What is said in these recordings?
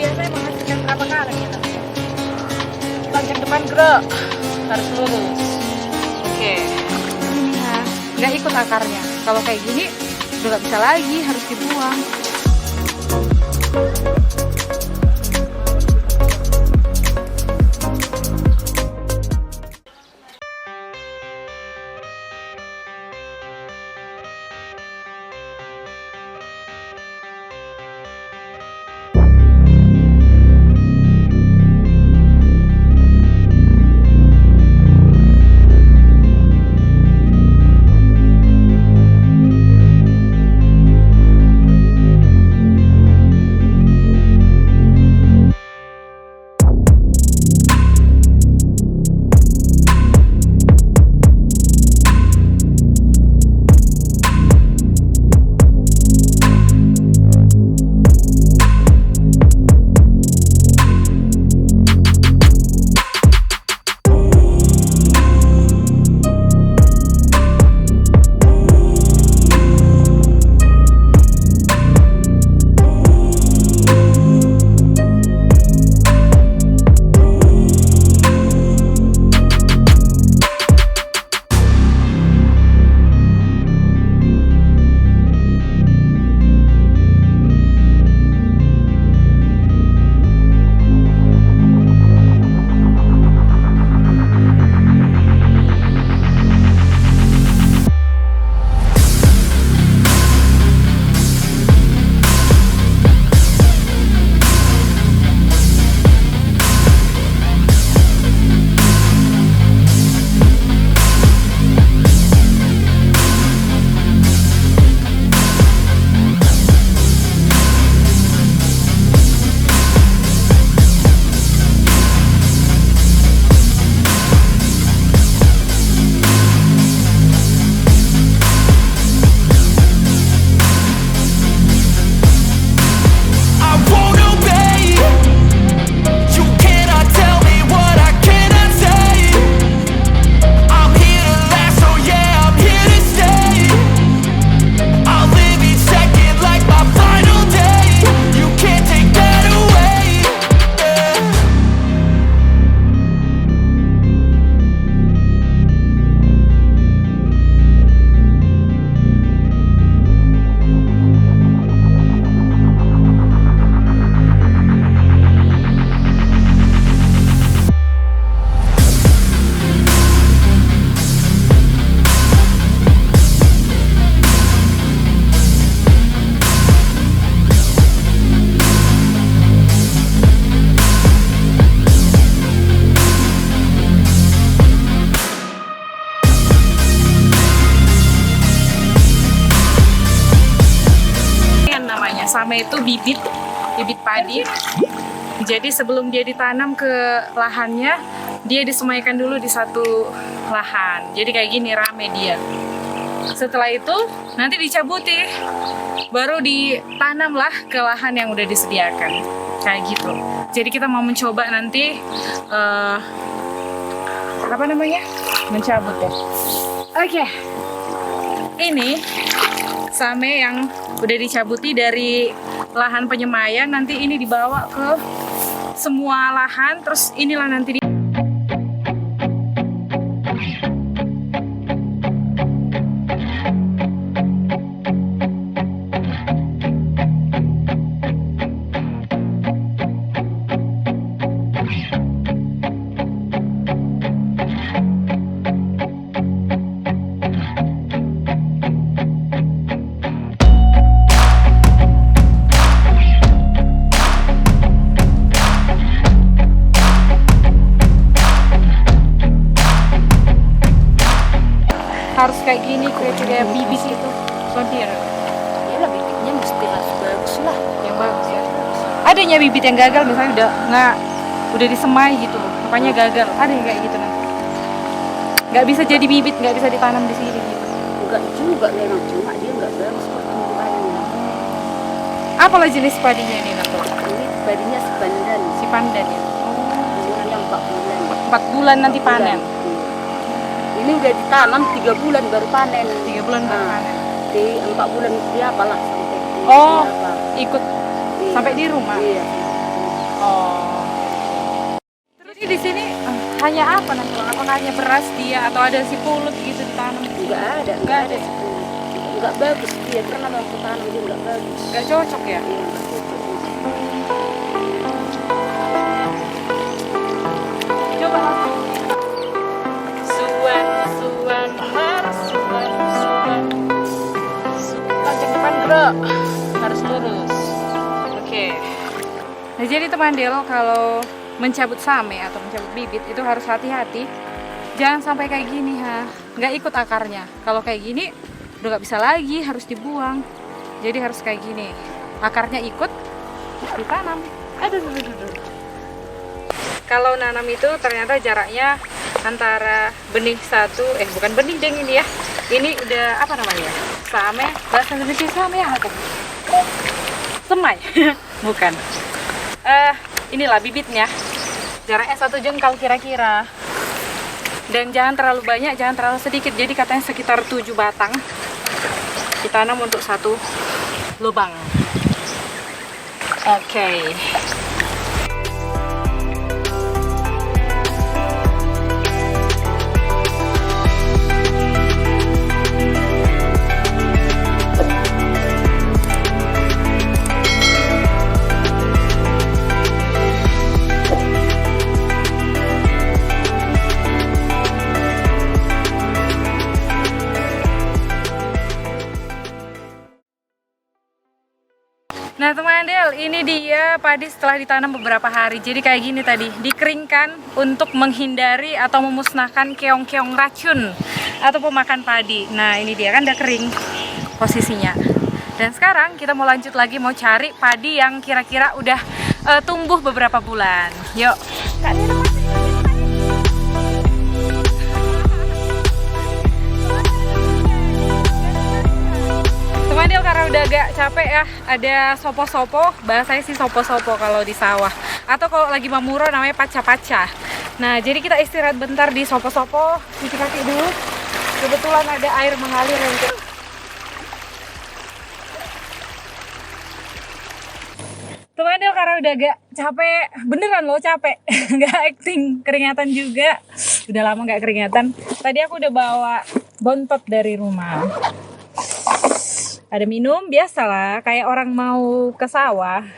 biasanya menghasilkan berapa karang ya nanti? Bagian depan gerak harus lurus. Oke. Ini ya, nggak ikut akarnya. Kalau kayak gini udah nggak bisa lagi, harus dibuang. Same itu bibit padi. Jadi sebelum dia ditanam ke lahannya, dia disemaikan dulu di satu lahan. Jadi kayak gini rame dia. Setelah itu nanti dicabuti, baru ditanamlah ke lahan yang udah disediakan. Kayak gitu. Jadi kita mau mencoba nanti mencabut ya. Oke. Ini same yang udah dicabuti dari lahan penyemaian, nanti ini dibawa ke semua lahan, terus inilah nanti harus kayak gini, kayak bibit itu. Sondir. Ya lah, bibitnya mesti harus bagus lah. Yang bagus ya. Adanya bibit yang gagal misalnya udah disemai gitu loh, makanya gagal. Ada yang kayak gitu nanti. Nggak bisa jadi bibit, nggak bisa ditanam di sini gitu. Enggak juga memang, cuma dia nggak bagus pertumbuhannya. Apalah jenis padinya ini nanti? Ini padinya sipandan. Sipandan ya. Umurnya 4 bulan. 4 bulan nanti panen. Ini udah ditanam 3 bulan baru panen. 3 bulan baru panen. Di 4 bulan dia apalah sampai Oh, apa. ikut Iya. sampai di rumah. Iya. Oh. Jadi di sini hanya apa nanti? Apakah hanya beras dia atau ada si pulut gitu ditanam? Enggak ada sih. Enggak bagus dia karena mau tanam dia enggak bagus. Gak cocok ya? Iya, enggak cocok. Coba suan harus suan loncat depan gerak harus lurus. Oke. Nah jadi teman Del, kalau mencabut same atau mencabut bibit itu harus hati-hati, jangan sampai kayak gini nggak ikut akarnya. Kalau kayak gini udah nggak bisa lagi, harus dibuang. Jadi harus kayak gini, akarnya ikut ditanam. Aduh. Kalau nanam itu ternyata jaraknya antara benih satu, bukan benih deng ini ya. Ini udah apa namanya? Same, bahasa Indonesia same ya atau semai? Bukan. Inilah bibitnya. Jaraknya 1 jengkal kira-kira. Dan jangan terlalu banyak, jangan terlalu sedikit. Jadi katanya sekitar 7 batang ditanam untuk 1 lubang. Oke. Nah teman Del, ini dia padi setelah ditanam beberapa hari. Jadi kayak gini tadi, dikeringkan untuk menghindari atau memusnahkan keong-keong racun atau pemakan padi. Nah ini dia kan udah kering posisinya. Dan sekarang kita mau lanjut lagi, mau cari padi yang kira-kira udah tumbuh beberapa bulan. Yuk. Teman Del, karena udah agak capek ya, ada sopo-sopo, bahasanya sih sopo-sopo kalau di sawah. Atau kalau lagi mamuro namanya paca-paca. Nah, jadi kita istirahat bentar di sopo-sopo, cuci kaki dulu. Kebetulan ada air mengalir untuk. Teman Del, karena udah agak capek, beneran loh capek, nggak acting, keringatan juga. Udah lama nggak keringatan. Tadi aku udah bawa bontot dari rumah. Ada minum, biasalah, kayak orang mau ke sawah.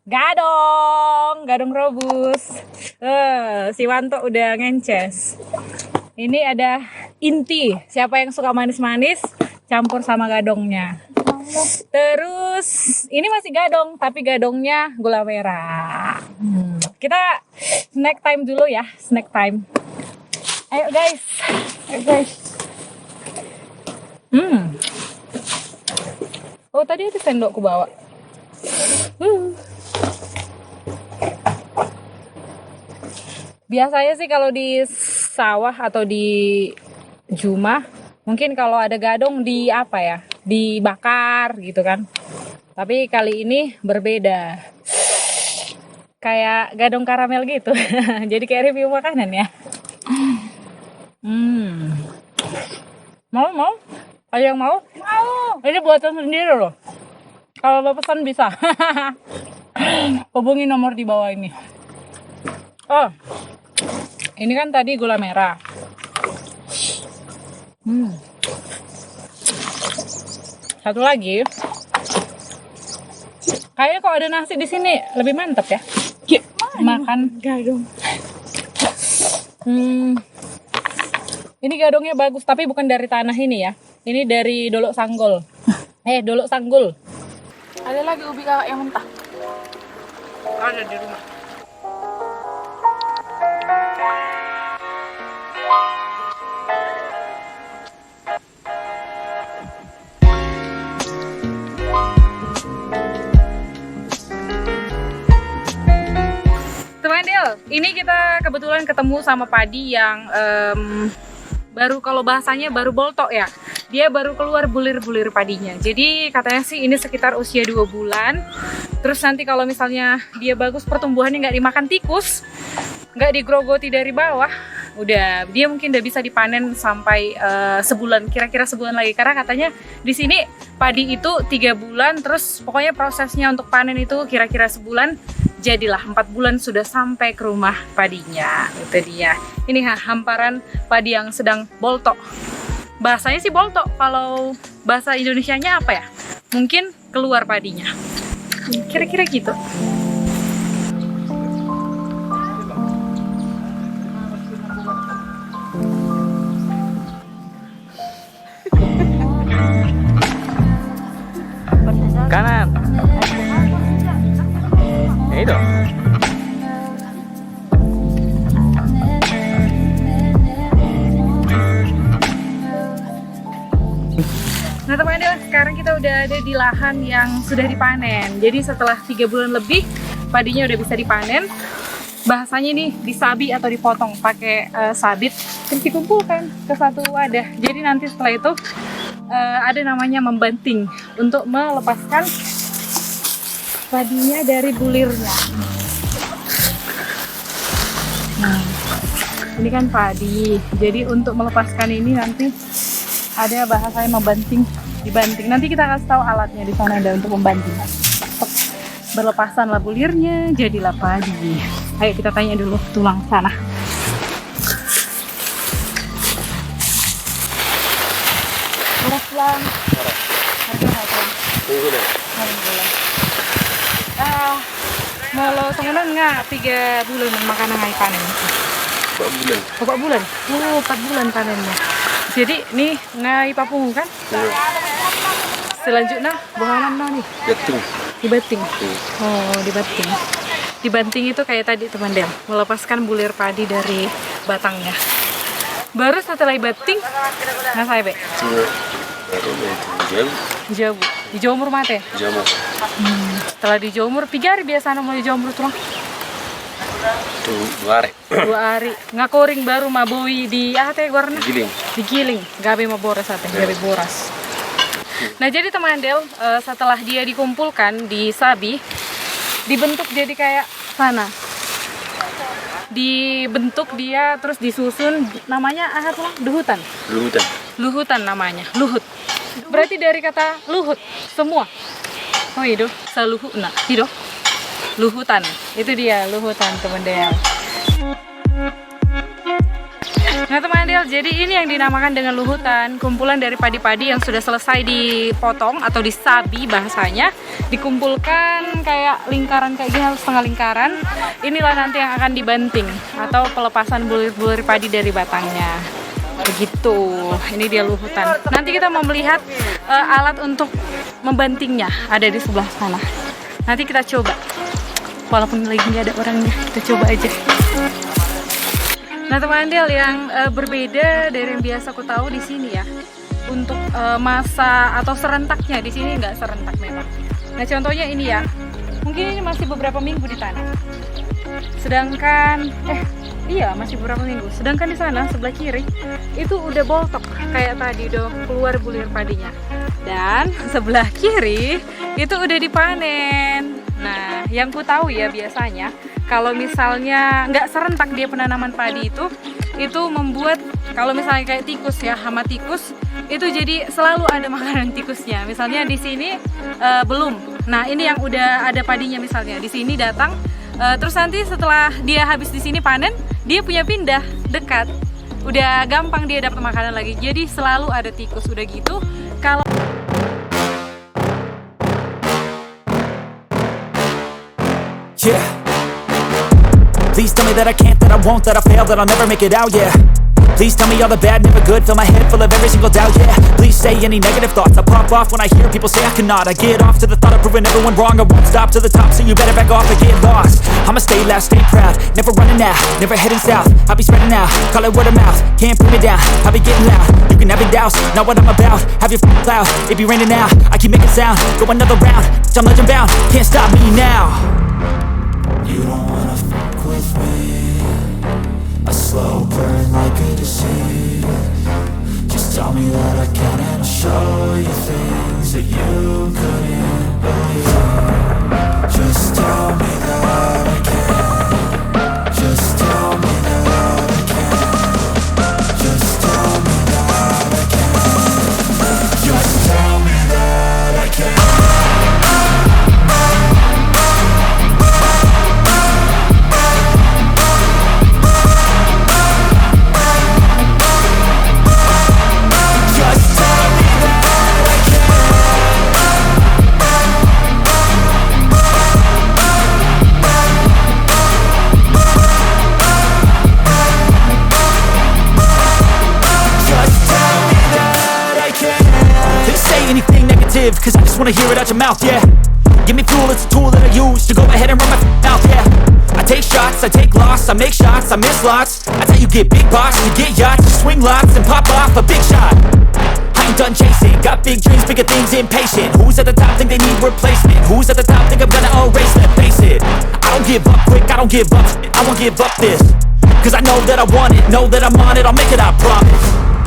Gadong rebus. Si Wanto udah ngences. Ini ada inti, siapa yang suka manis-manis, campur sama gadongnya. Terus, ini masih gadong, tapi gadongnya gula merah. Kita snack time dulu ya, snack time. Ayo guys. Oh tadi ada sendokku bawa. Biasanya sih kalau di sawah atau di jumah, mungkin kalau ada gadong di apa ya, dibakar gitu kan. Tapi kali ini berbeda. Kayak gadong karamel gitu. Jadi kayak review makanan ya. Mau? Ada yang mau? Mau. Ini buatan sendiri loh. Kalau mau pesan bisa. Hubungi nomor di bawah ini. Oh, ini kan tadi gula merah. Satu lagi. Kayaknya kalau ada nasi di sini lebih mantap ya. Makan gadong. Ini gadongnya bagus, tapi bukan dari tanah ini ya. Ini dari Dolok Sanggol. Dolok Sanggul. Ada lagi ubi kakak yang mentah. Ada di rumah. Teman Del, ini kita kebetulan ketemu sama padi yang baru, kalau bahasanya baru boltok ya. Dia baru keluar bulir-bulir padinya. Jadi katanya sih ini sekitar usia 2 bulan. Terus nanti kalau misalnya dia bagus, pertumbuhannya nggak dimakan tikus, nggak digrogoti dari bawah, udah dia mungkin udah bisa dipanen sampai sebulan, kira-kira sebulan lagi, karena katanya di sini padi itu 3 bulan, terus pokoknya prosesnya untuk panen itu kira-kira sebulan, jadilah 4 bulan sudah sampai ke rumah padinya. Itu dia, ini hamparan padi yang sedang boltok. Bahasanya sih boltok, kalau bahasa Indonesianya apa ya, mungkin keluar padinya, kira-kira gitu. Kanan. Ya itu. Nah teman-teman, sekarang kita udah ada di lahan yang sudah dipanen. Jadi setelah 3 bulan lebih, padinya udah bisa dipanen. Bahasanya nih disabi atau dipotong pakai sabit, terus dikumpulkan ke satu wadah. Jadi nanti setelah itu ada namanya membanting untuk melepaskan padinya dari bulirnya. Nah, ini kan padi. Jadi untuk melepaskan ini nanti ada bahasanya membanting, dibanting. Nanti kita kasih tahu alatnya di sana ada untuk membanting. Berlepasanlah bulirnya, jadilah padi. Ayo kita tanya dulu tulang sana. Pulang. Kalau sanganan nggak 3 bulan makanan ngai panen. 4 bulan. 4 bulan. 4 bulan panennya. Jadi nih ngai papung kan? Selanjutnya bahangan nih. Betul. Dibanting. Oh, dibanting. Dibanting itu kayak tadi teman Del, melepaskan bulir padi dari batangnya. Baru setelah dibanting, nah saya be. Jauh. Dijemur mate. Jamur. Setelah dijemur, 3 hari biasa mau dijemur tulang. 2 hari. 2 hari. Ngakoring baru maboi di ate warna. Digiling. Gabe maboras ate, gabe boras. Nah jadi teman Del, setelah dia dikumpulkan di sabi, dibentuk jadi kayak sana. Dibentuk dia terus disusun, namanya apa tuh? Luhutan. Luhutan namanya, luhut. Berarti dari kata luhut semua. Oh itu, saluhuna, itu. Luhutan. Itu dia luhutan teman Del. Nah teman Del, jadi ini yang dinamakan dengan luhutan, kumpulan dari padi-padi yang sudah selesai dipotong atau disabi bahasanya, dikumpulkan kayak lingkaran kayak gini, setengah lingkaran. Inilah nanti yang akan dibanting atau pelepasan bulir-bulir padi dari batangnya. Begitu, ini dia luhutan. Nanti kita mau melihat alat untuk membantingnya ada di sebelah sana. Nanti kita coba, walaupun lagi nggak ada orangnya, kita coba aja. Nah teman Del, yang berbeda dari yang biasa aku tahu di sini ya, untuk masa atau serentaknya di sini nggak serentak memang. Nah contohnya ini ya, mungkin ini masih beberapa minggu ditanam. Sedangkan iya masih beberapa minggu. Sedangkan di sana sebelah kiri itu udah boltok kayak tadi, udah keluar bulir padinya. Dan sebelah kiri itu udah dipanen. Nah yang ku tahu ya biasanya kalau misalnya nggak serentak dia penanaman padi itu membuat kalau misalnya kayak tikus ya, hama tikus itu jadi selalu ada makanan tikusnya. Misalnya di sini belum. Nah ini yang udah ada padinya misalnya di sini datang, terus nanti setelah dia habis di sini panen, dia punya pindah dekat. Udah gampang dia dapat makanan lagi. Jadi selalu ada tikus. Udah gitu kalau yeah. Please tell me that I can't, that I won't, that I fail, that I'll never make it out, yeah. Please tell me all the bad, never good, fill my head full of every single doubt, yeah. Please say any negative thoughts, I pop off when I hear people say I cannot. I get off to the thought of proving everyone wrong, I won't stop to the top, so you better back off and get lost. I'ma stay loud, stay proud, never running out, never heading south. I'll be spreading out, call it word of mouth, can't put me down, I'll be getting loud. You can have it douse, not what I'm about, have your cloud, it be raining now. I keep making sound, go another round, I'm legend bound, can't stop me now. You don't wanna fuck with me, a slow burn like a disease. Just tell me that I can and I'll show you things that you couldn't believe. Just tell me that I can. Just tell me that I can. live, cause I just wanna hear it out your mouth, yeah. Give me fuel, it's a tool that I use to go ahead and run my mouth, yeah. I take shots, I take loss, I make shots, I miss lots. That's how you get big boss, you get yachts, you swing lots and pop off a big shot. I ain't done chasing, got big dreams, bigger things, impatient. Who's at the top think they need replacement? Who's at the top think I'm gonna erase them? Face it, I don't give up quick, I don't give up shit, I won't give up this. Cause I know that I want it, know that I'm on it, I'll make it, I promise.